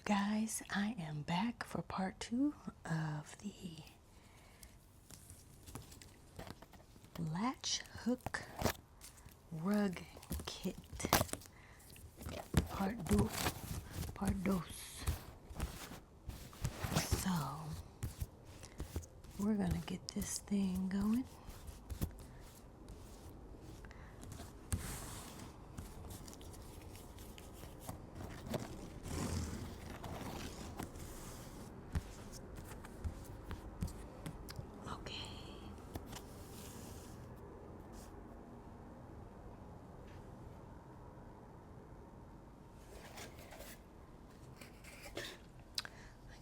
Guys, I am back for part 2 of the Latch Hook Rug Kit. Part dos. So, we're gonna get this thing going.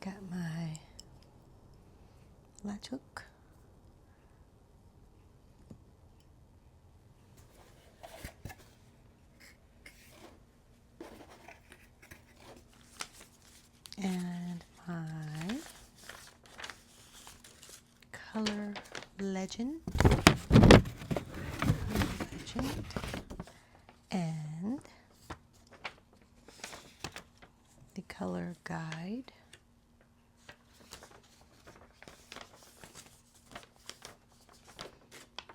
Got my latch hook. And my color legend. And the color guide.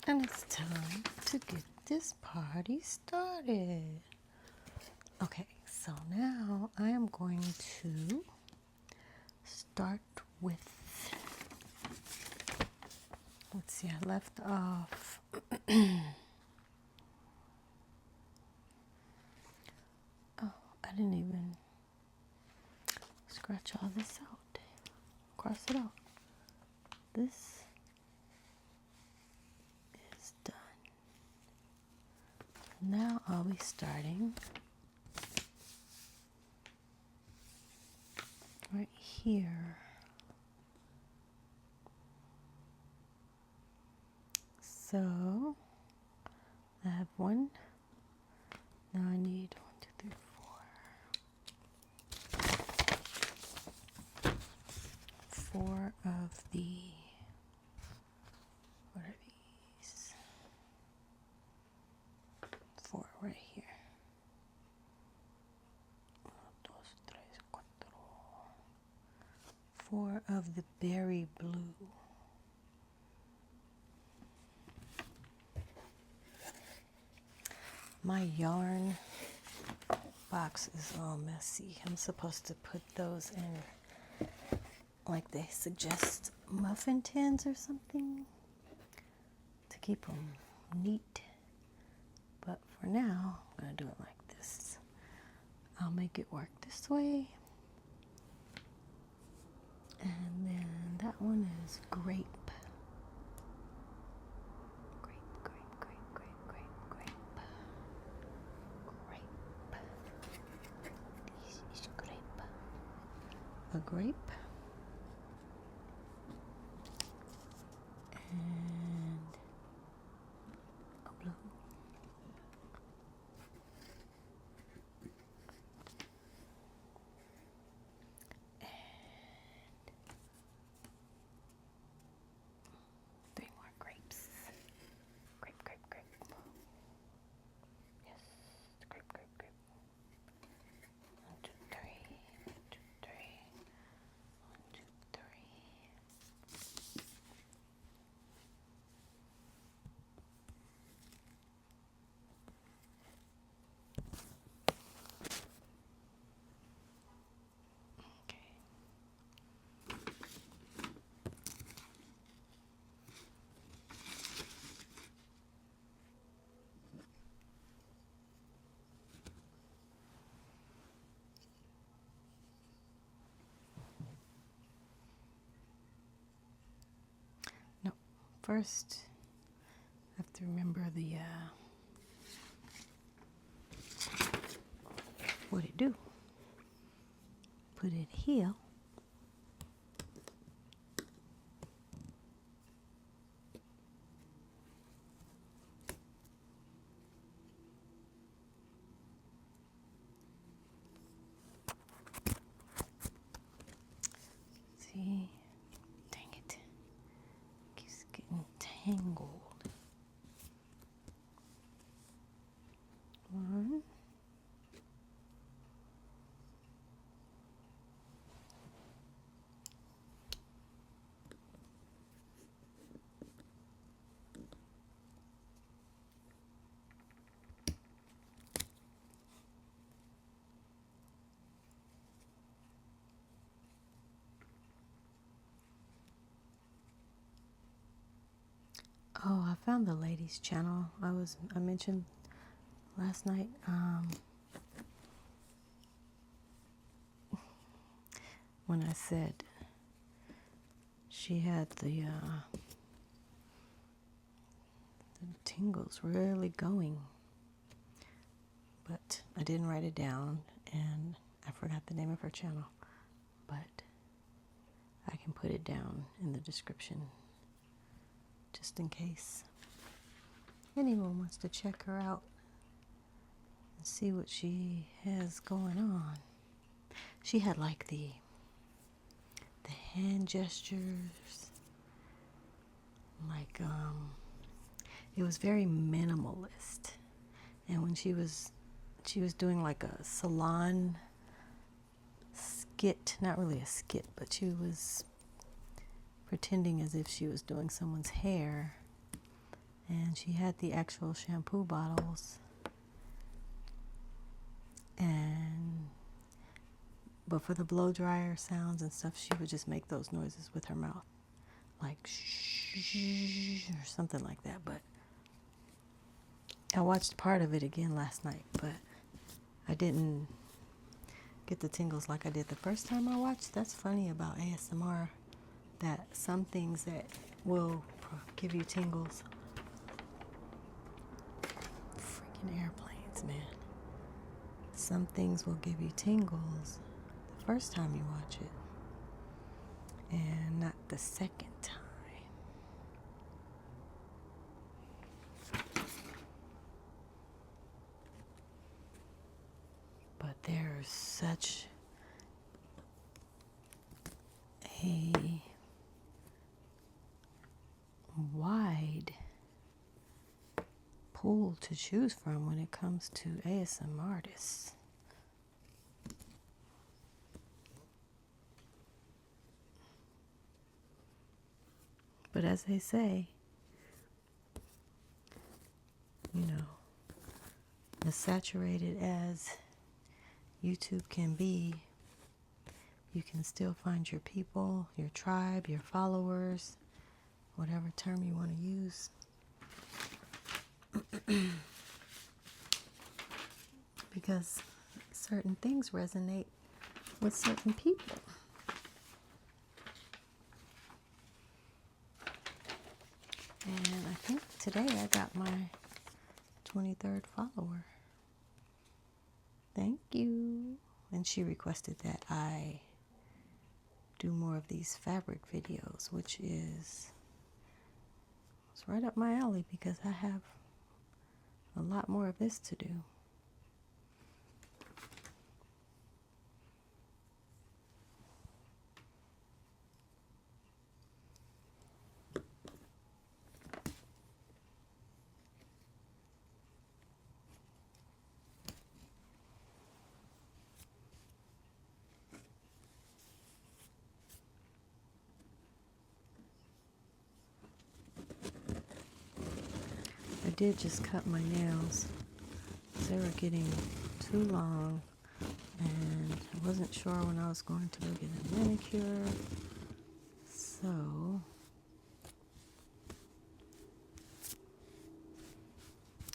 And it's time to get this party started. Okay, so now I am going to start with, let's see, I left off oh, I didn't even scratch all this out. Cross it out. This is done. Now I'll be starting right here. So I have one. Now I need 1, 2, 3, 4. 4 of the, what are these? 4 right here. 1, 2, 3, 4. 4 of the berry blue. My yarn box is all messy. I'm supposed to put those in, like they suggest, muffin tins or something to keep them neat. But for now, I'm going to do it like this. I'll make it work this way. And then that one is grape. A grape and a blue. And 3 more grapes. Grape. Yes, grape. 1, 2, 3. 1, 2, 3. 1, 2, 3. Okay. No, first I have to remember the what it do. Put it here. See, dang it, keeps getting tangled. 1, Oh, I found the ladies' channel. I mentioned last night. When I said she had the tingles really going, but I didn't write it down, and I forgot the name of her channel, but I can put it down in the description just in case anyone wants to check her out and see what she has going on. She had like the hand gestures, like it was very minimalist. And when she was doing like a salon skit, not really a skit, but she was pretending as if she was doing someone's hair, and she had the actual shampoo bottles, but for the blow dryer sounds and stuff, she would just make those noises with her mouth, like shh or something like that. But I watched part of it again last night, but I didn't get the tingles like I did the first time I watched. That's funny about ASMR, that some things that will give you tingles. Freaking airplanes, man. Some things will give you tingles the first time you watch it, and not the second time. But there's such a wide pool to choose from when it comes to ASMR artists. But as they say, you know, as saturated as YouTube can be, you can still find your people, your tribe, your followers, whatever term you want to use. Because certain things resonate with certain people. And I think today I got my 23rd follower. Thank you. And she requested that I do more of these fabric videos, which is it's right up my alley because I have a lot more of this to do. I did just cut my nails. They were getting too long, and I wasn't sure when I was going to go get a manicure. So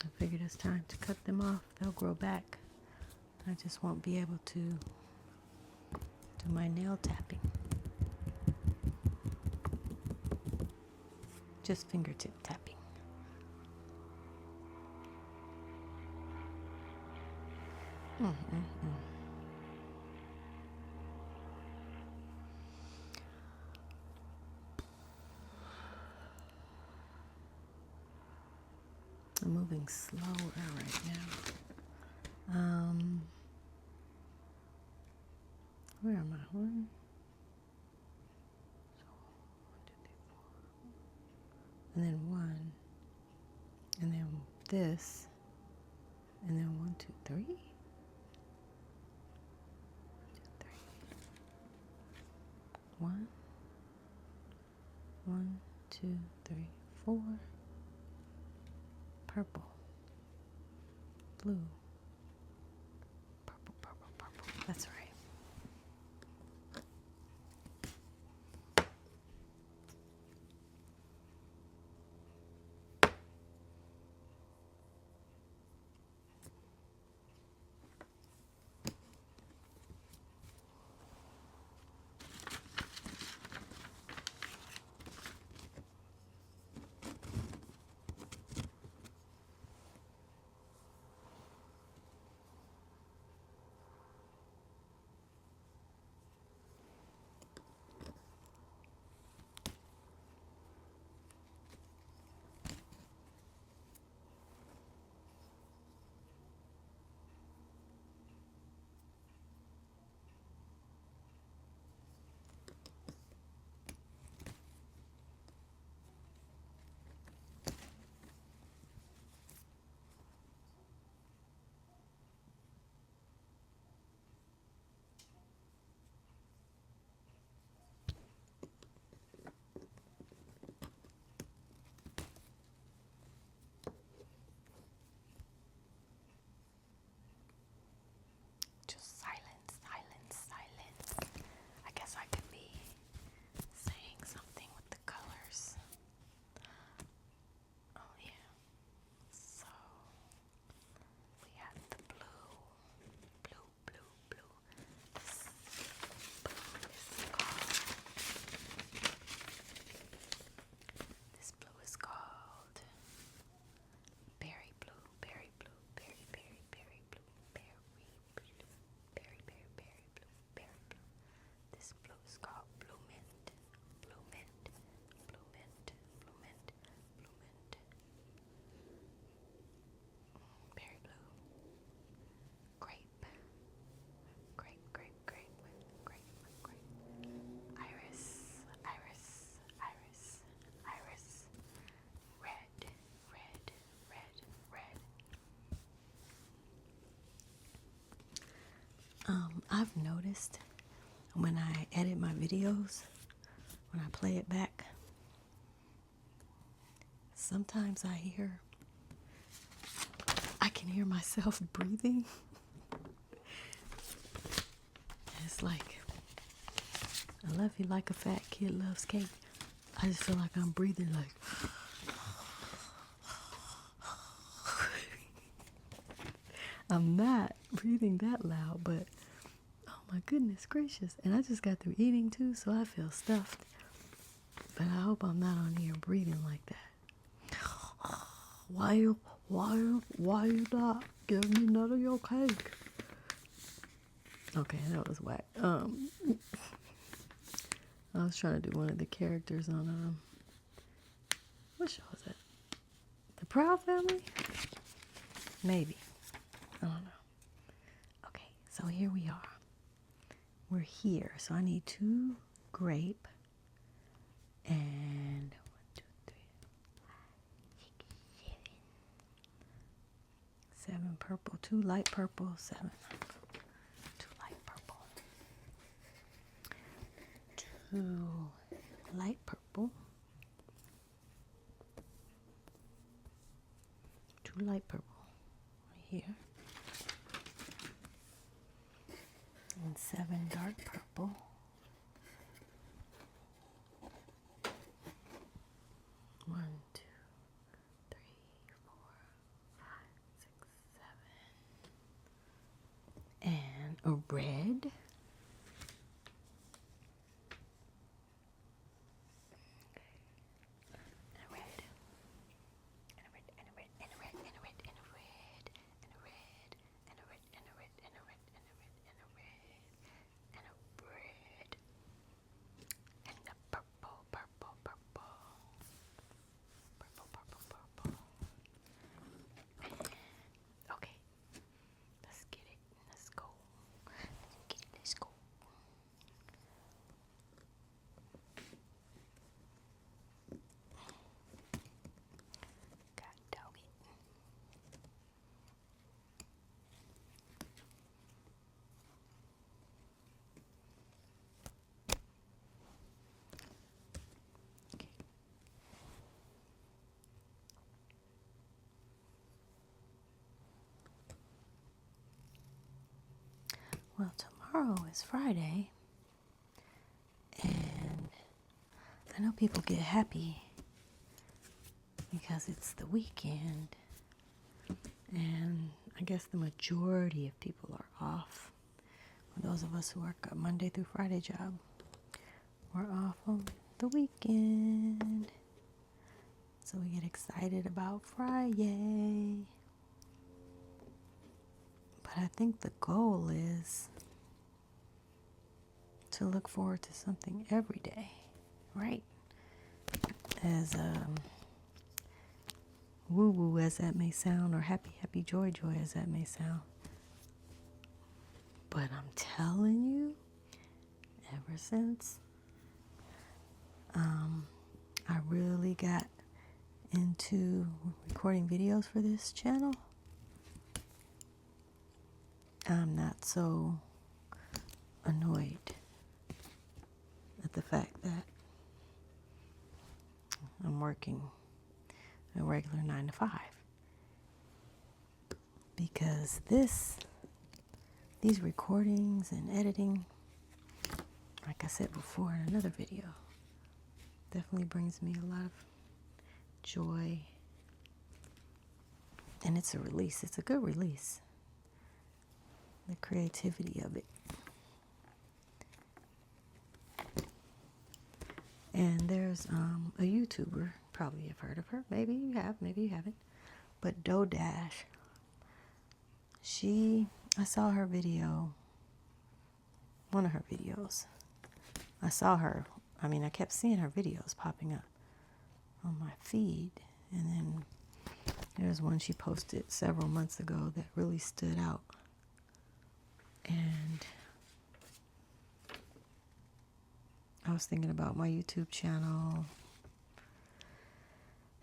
I figured it's time to cut them off. They'll grow back. I just won't be able to do my nail tapping. Just fingertip tapping. I'm moving slower right now. Where am I? One. And then one. And then this. And then 1, 2, 3. 1, 2, 3. 1. 1, 2, 3, 4. Purple. Blue. Purple, purple, purple. That's right. Just silence, silence, silence. I guess I could be saying something with the colors. Oh yeah. So we have the blue. This blue is called berry blue, berry blue, berry, berry, berry blue, berry blue, berry, berry, berry blue, berry blue. This blue is called blue mint, blue mint, blue mint, blue mint, blue mint, berry blue, grape, grape, grape, grape, grape, grape, iris, iris, iris, iris, red, red, red, red. I've noticed when I edit my videos, when I play it back, sometimes I can hear myself breathing. It's like, I love you like a fat kid loves cake. I just feel like I'm breathing like, I'm not breathing that loud, but oh my goodness gracious. And I just got through eating too, so I feel stuffed. But I hope I'm not on here breathing like that. Why you not giving me none of your cake? Okay, that was whack. I was trying to do one of the characters on what show is that? The Proud Family? Maybe. I don't know. Okay, so here we are. We're here. So I need 2 grape and 1, 2, 3, 6, 7. 7 purple, 2 light purple, 7 2 light purple, 2 light purple, 2 light purple right here, and 7 dark purple. 1, 2, 3, 4, 5, 6, 7. And a red. Well, tomorrow is Friday, and I know people get happy because it's the weekend, and I guess the majority of people are off. For those of us who work a Monday through Friday job, we're off on the weekend, so we get excited about Friday. But I think the goal is to look forward to something every day, right? As woo-woo as that may sound, or happy, happy, joy, joy as that may sound. But I'm telling you, ever since I really got into recording videos for this channel, I'm not so annoyed at the fact that I'm working a regular 9 to 5, because this these recordings and editing, like I said before in another video, definitely brings me a lot of joy. And it's a release. It's a good release. The creativity of it. And there's a YouTuber, probably you've heard of her. Maybe you have, maybe you haven't. But Dash. I saw her video, one of her videos. I kept seeing her videos popping up on my feed. And then there's one she posted several months ago that really stood out. And I was thinking about my YouTube channel.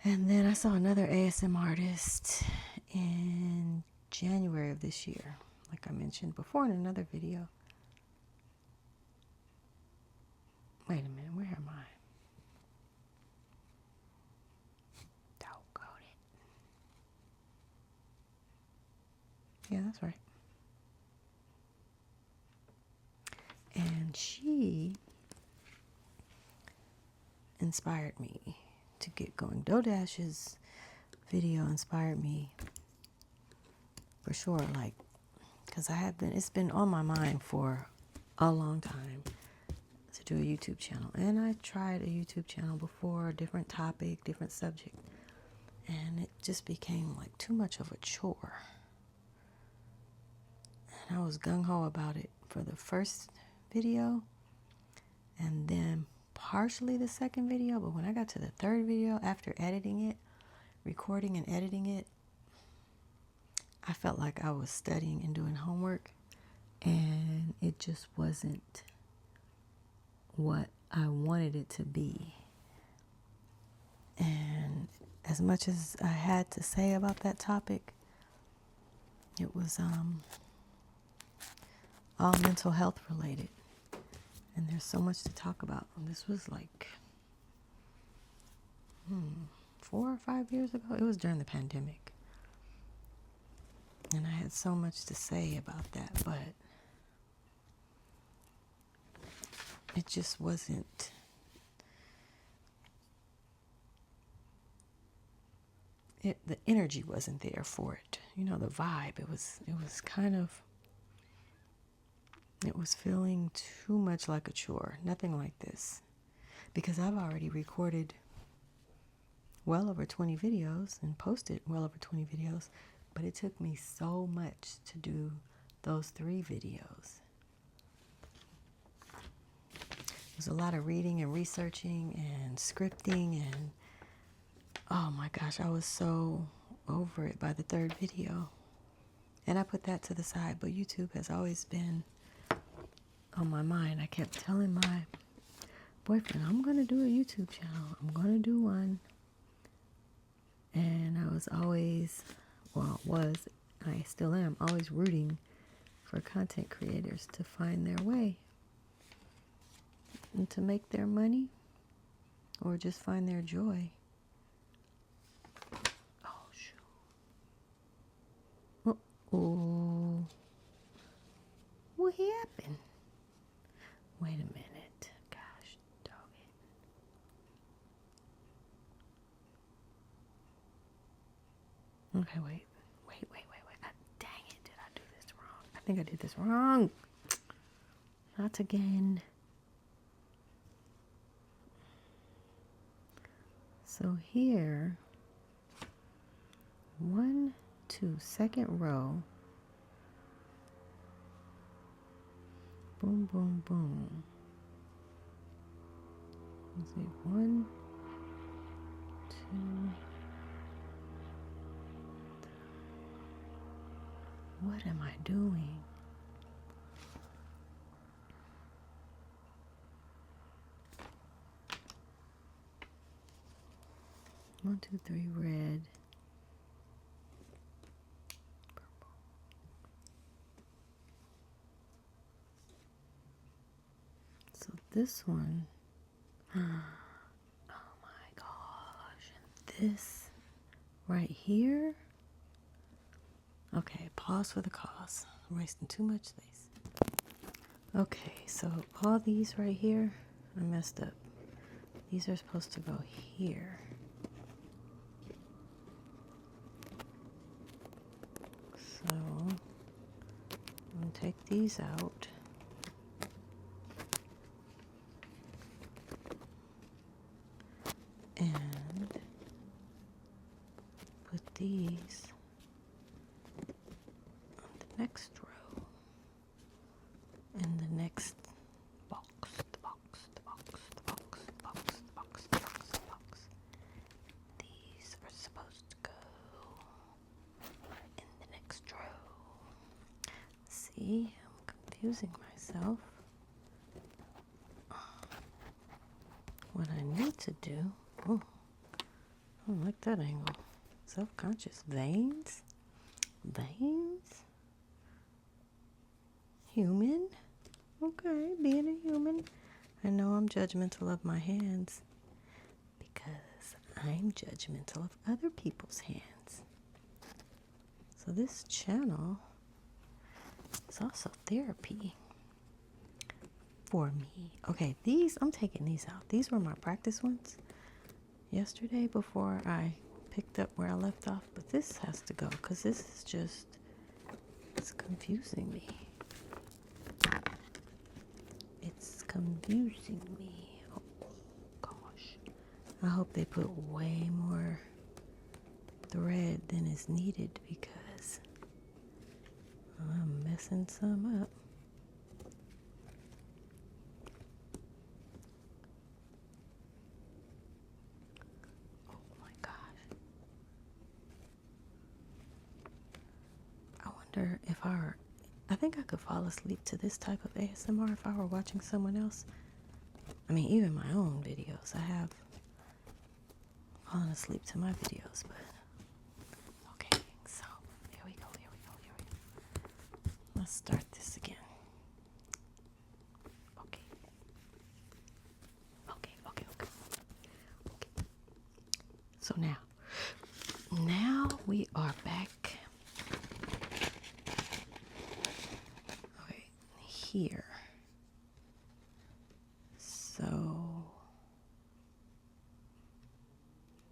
And then I saw another ASM artist in January of this year, like I mentioned before in another video. Wait a minute, where am I? Doggone it. Yeah, that's right. And she inspired me to get going. Dash's video inspired me for sure, like, because it's been on my mind for a long time to do a YouTube channel. And I tried a YouTube channel before, a different topic, different subject, and it just became like too much of a chore. And I was gung-ho about it for the first video, and then partially the second video, but when I got to the third video, after editing it, recording and editing it, I felt like I was studying and doing homework, and it just wasn't what I wanted it to be. And as much as I had to say about that topic, it was all mental health related. And there's so much to talk about. And this was like 4 or 5 years ago. It was during the pandemic. And I had so much to say about that, but it just wasn't. The energy wasn't there for it. You know, the vibe. It was kind of. It was feeling too much like a chore. Nothing like this. Because I've already recorded well over 20 videos and posted well over 20 videos. But it took me so much to do those 3 videos. It was a lot of reading and researching and scripting. And oh my gosh, I was so over it by the 3rd video. And I put that to the side. But YouTube has always been on my mind. I kept telling my boyfriend, I'm going to do a YouTube channel. I'm going to do one. And I was always, I still am, always rooting for content creators to find their way and to make their money or just find their joy. Oh, shoot. Oh, what happened? Wait a minute. Gosh, dog it. Okay, wait. Dang it, did I do this wrong? I think I did this wrong. Not again. So here, 1, 2, second row. Boom, boom, boom. Let's see, 1, 2. What am I doing? One, two, 3, red. Purple. So this one, oh my gosh, and this right here. Okay, pause for the cause. I'm wasting too much space. Okay, so all these right here, I messed up. These are supposed to go here. So I'm going to take these out. And put these on the next row. And the next box, the box, the box, the box, the box, the box, the box, the box. These are supposed to go in the next row. See, I'm confusing myself. What I need to do, oh, I don't like that angle. Self-conscious veins, veins, human. Okay, being a human. I know I'm judgmental of my hands because I'm judgmental of other people's hands. So this channel is also therapy for me. Okay, I'm taking these out. These were my practice ones yesterday before I picked up where I left off. But this has to go because this is just, it's confusing me. It's confusing me. Oh, gosh. I hope they put way more thread than is needed because I'm messing some up. Oh my gosh. I wonder if I think I could fall asleep to this type of ASMR if I were watching someone else. I mean, even my own videos. I have fallen asleep to my videos, but okay, so here we go. Let's start this again. Okay. So now we are back. Okay, here. So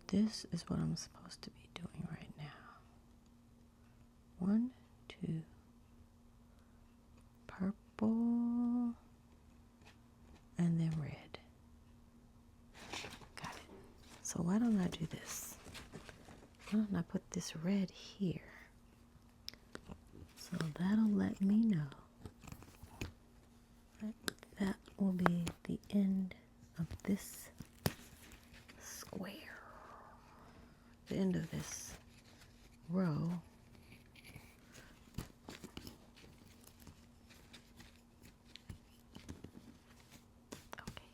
this is what I'm supposed to be doing right now. 1, 2, purple, and then red. Got it. So why don't I do this? Why don't I put this red here? So that'll let me know that will be the end of this square. The end of this row. Okay.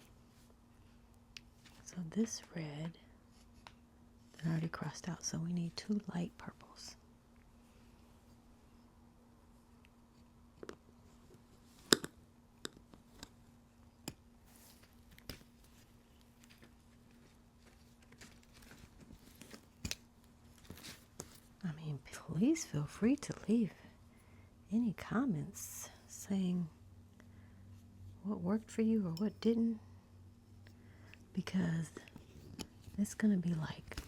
So this red that I already crossed out, so we need 2 light purples. I mean, please feel free to leave any comments saying what worked for you or what didn't, because it's gonna be like,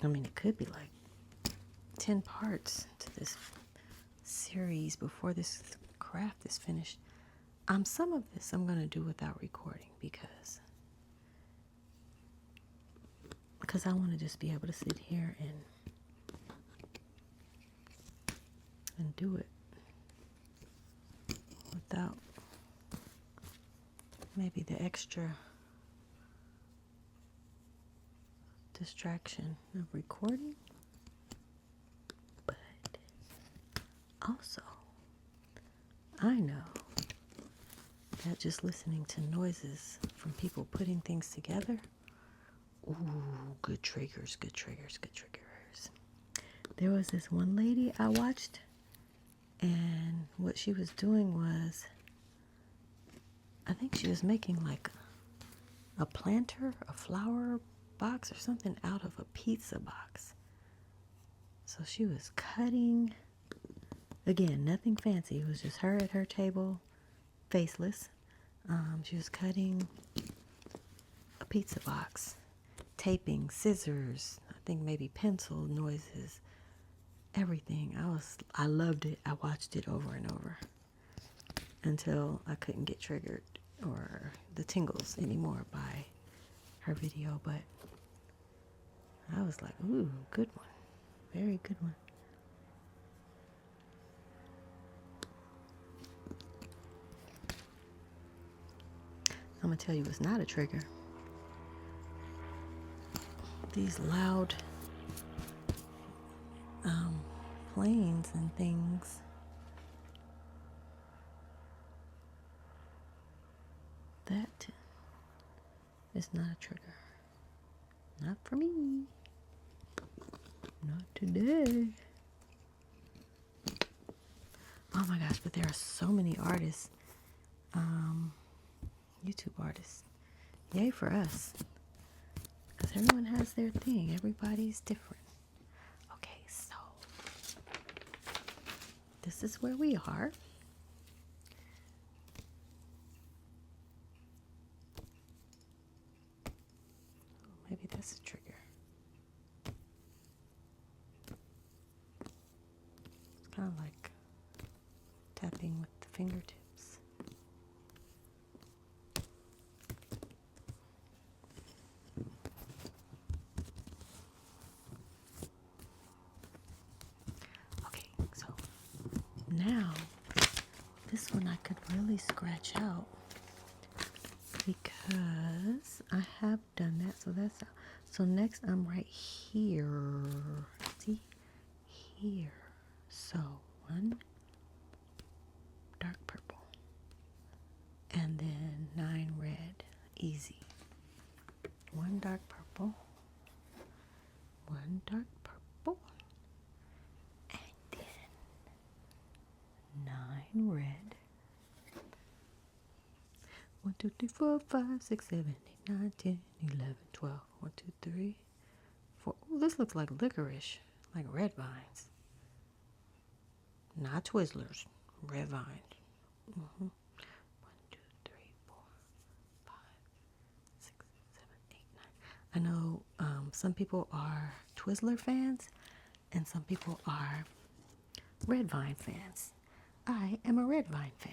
I mean, it could be like 10 parts to this series before this craft is finished. Some of this I'm gonna do without recording because I want to just be able to sit here and do it without maybe the extra distraction of recording. But also, I know that just listening to noises from people putting things together, ooh, good triggers. There was this one lady I watched, and what she was doing was, I think she was making like a planter, a flower box or something out of a pizza box. So she was cutting Again, nothing fancy. It was just her at her table, faceless. She was cutting a pizza box, taping, scissors, I think maybe pencil noises, everything. I loved it. I watched it over and over until I couldn't get triggered or the tingles anymore by her video. But I was like, ooh, good one. Very good one. I'm going to tell you it's not a trigger. These loud planes and things. That is not a trigger. Not for me. Not today. Oh my gosh, but there are so many artists. YouTube artists. Yay for us. Because everyone has their thing. Everybody's different. Okay, so this is where we are. Maybe that's a trigger. It's kind of like tapping with the fingertips. Now, this one I could really scratch out because I have done that. So that's out. So next I'm right here. See? Here. So one dark purple and then 9 red. Easy. One dark purple. One dark purple. 9 red. 1, 2, 3, 4, 5, 6, 7, 8, 9, 10, 11, 12. 1, 2, 3, 4. Oh, this looks like licorice, like red vines. Not Twizzlers, red vines. 1, 2, 3, 4, 5, 6, 7, 8, 9. I know some people are Twizzler fans and some people are red vine fans. I am a red vine fan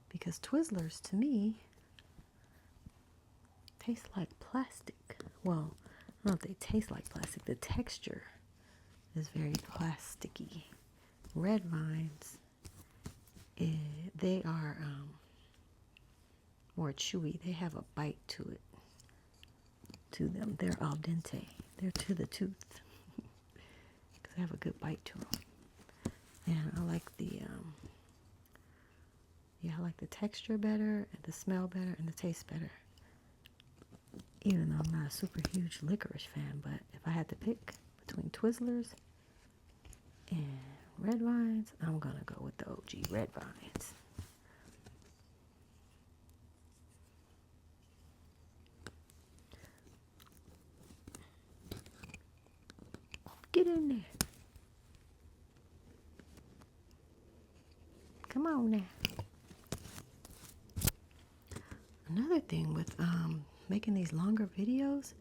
because Twizzlers to me taste like plastic. Well, I don't know if they taste like plastic. The texture is very plasticky. Red vines, they are more chewy. They have a bite to it, to them. They're al dente. They're to the tooth because they have a good bite to them. And I like I like the texture better, and the smell better, and the taste better. Even though I'm not a super huge licorice fan, but if I had to pick between Twizzlers and red vines, I'm gonna go with the OG red vines. Get in there. Come on now. Another thing with making these longer videos,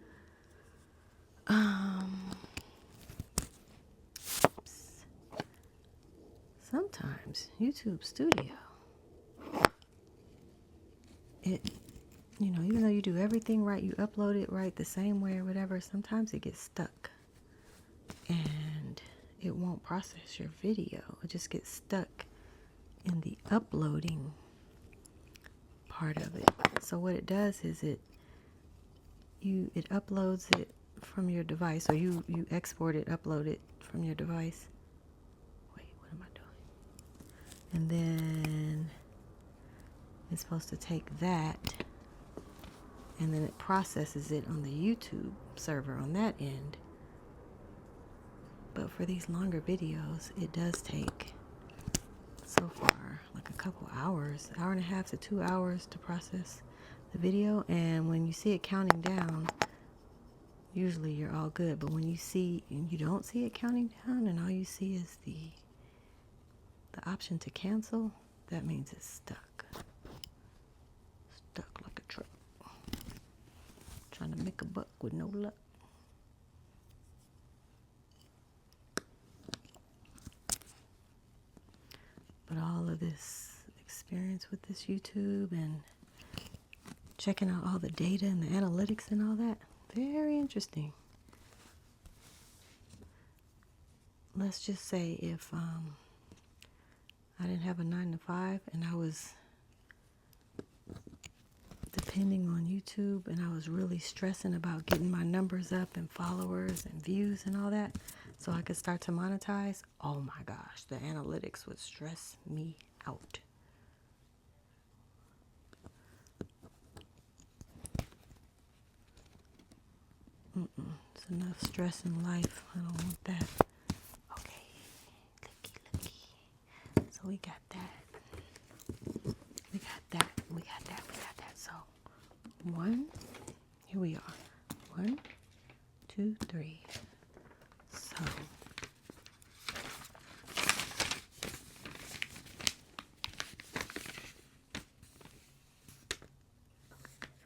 sometimes YouTube Studio, even though you do everything right, you upload it right the same way or whatever, sometimes it gets stuck and it won't process your video. It just gets stuck in the uploading part of it. So what it does is it uploads it from your device, or you export it, upload it from your device. Wait, what am I doing? And then it's supposed to take that and then it processes it on the YouTube server on that end. But for these longer videos, it does take, so far, like a couple hours, hour and a half to 2 hours to process the video. And when you see it counting down, usually you're all good. But when you don't see it counting down and all you see is the option to cancel, that means it's stuck. Stuck like a truck. Trying to make a buck with no luck. But all of this experience with this YouTube and checking out all the data and the analytics and all that, very interesting. Let's just say if I didn't have a 9 to 5 and I was depending on YouTube and I was really stressing about getting my numbers up and followers and views and all that so I could start to monetize, oh my gosh, the analytics would stress me out. It's enough stress in life. I don't want that. Okay, looky. So we got that. We got that. So here we are. 1, 2, 3. So this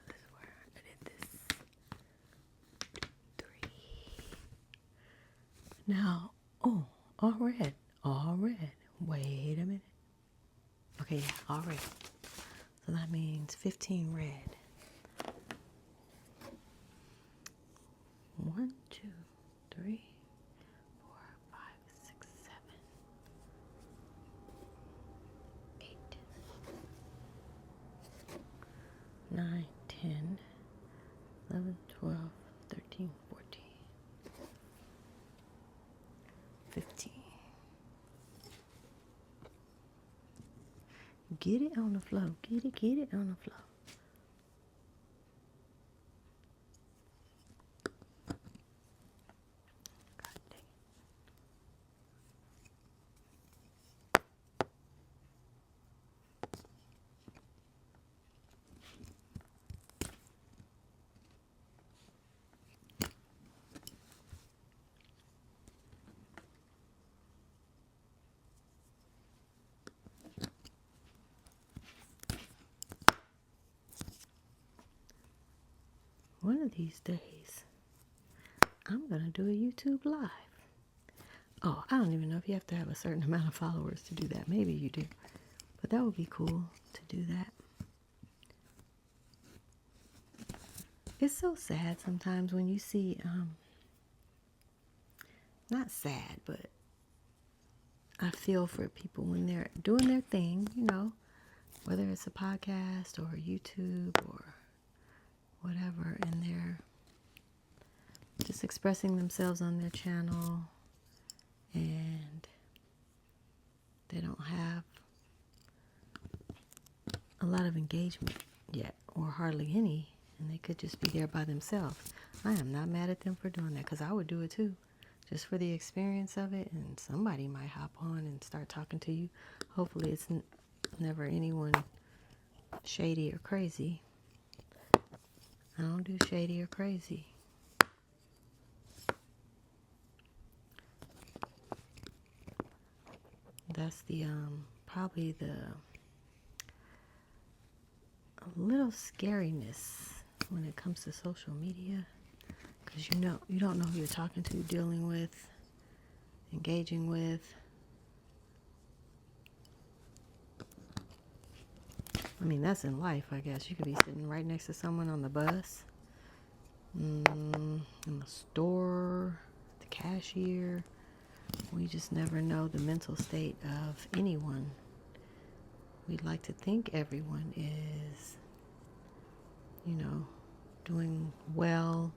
is where I did this. 3. Now, all red. Wait a minute. Okay, yeah, all red. So that means 15 red. 1, 2, 3, 4, 5, 6, 7, 8, 9, 10, 11, 12, 13, 14, 15. Get it on the flow. Get it on the flow. God dang it. One of these days, I'm going to do a YouTube live. Oh, I don't even know if you have to have a certain amount of followers to do that. Maybe you do. But that would be cool to do that. It's so sad sometimes when you see, not sad, but I feel for people when they're doing their thing, whether it's a podcast or YouTube or whatever, and they're just expressing themselves on their channel and they don't have a lot of engagement yet or hardly any, and they could just be there by themselves. I am not mad at them for doing that because I would do it too, just for the experience of it, and somebody might hop on and start talking to you. Hopefully it's never anyone shady or crazy. I don't do shady or crazy. That's the probably a little scariness when it comes to social media, because you don't know who you're talking to, dealing with, engaging with. I mean, that's in life, I guess. You could be sitting right next to someone on the bus, in the store, the cashier. We just never know the mental state of anyone. We'd like to think everyone is, doing well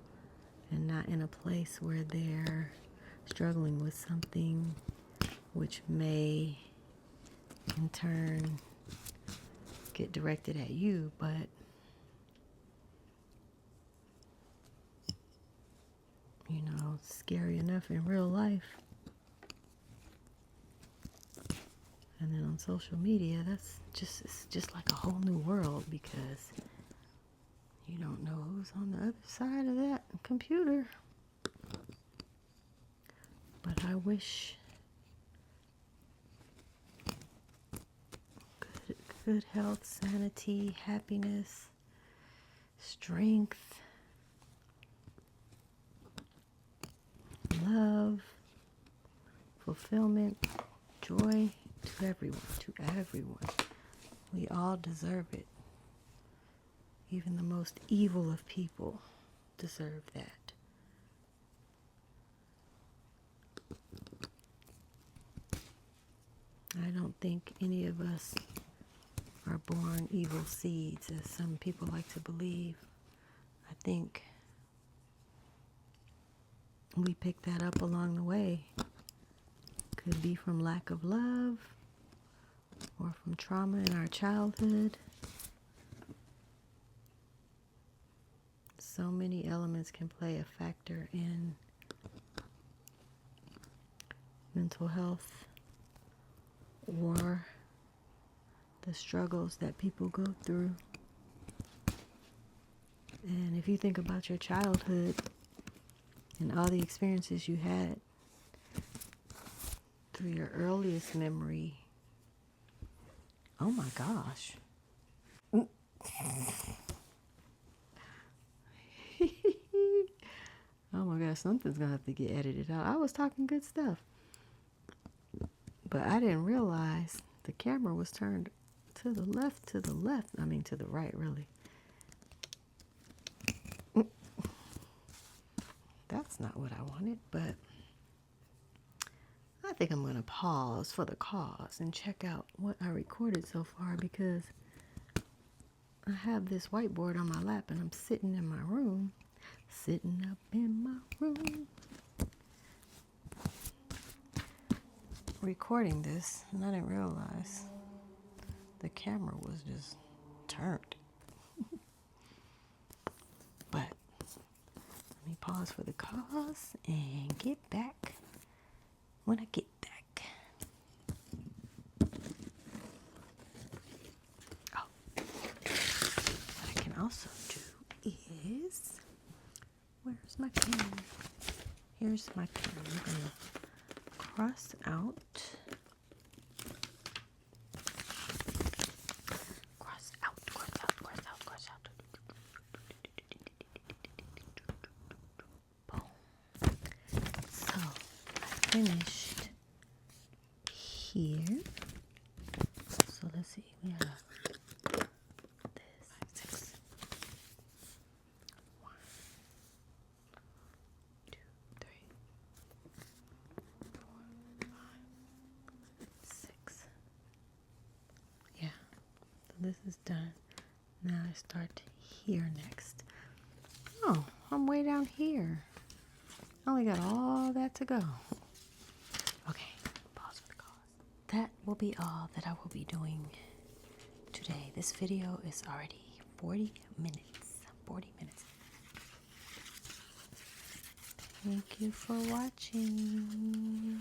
and not in a place where they're struggling with something which may in turn get directed at you, but it's scary enough in real life. And then on social media, it's just like a whole new world, because You don't know who's on the other side of that computer. But I wish good health, sanity, happiness, strength, love, fulfillment, joy to everyone, to everyone. We all deserve it. Even the most evil of people deserve that. I don't think any of us are born evil seeds, as some people like to believe. I think we pick that up along the way. Could be from lack of love or from trauma in our childhood. So many elements can play a factor in mental health or the struggles that people go through. And if you think about your childhood and all the experiences you had through your earliest memory, oh my gosh. Oh my gosh, something's gonna have to get edited out. I was talking good stuff, but I didn't realize the camera was turned to the left. I mean, to the right, really. That's not what I wanted, but I think I'm gonna pause for the cause and check out what I recorded so far, because I have this whiteboard on my lap and I'm sitting up in my room, recording this, and I didn't realize the camera was just turned. But let me pause for the cause and get back when I get back. Oh, what I can also do is, where's my pen? Here's my pen. I'm gonna cross out. Finished here. So let's see, we have this 6. 1, 2, 3, 4, 5, 6. Yeah, so this is done. Now I start here next. Oh, I'm way down here. I only got all that to go. Okay, pause for the cause. That will be all that I will be doing today. This video is already 40 minutes. 40 minutes. Thank you for watching.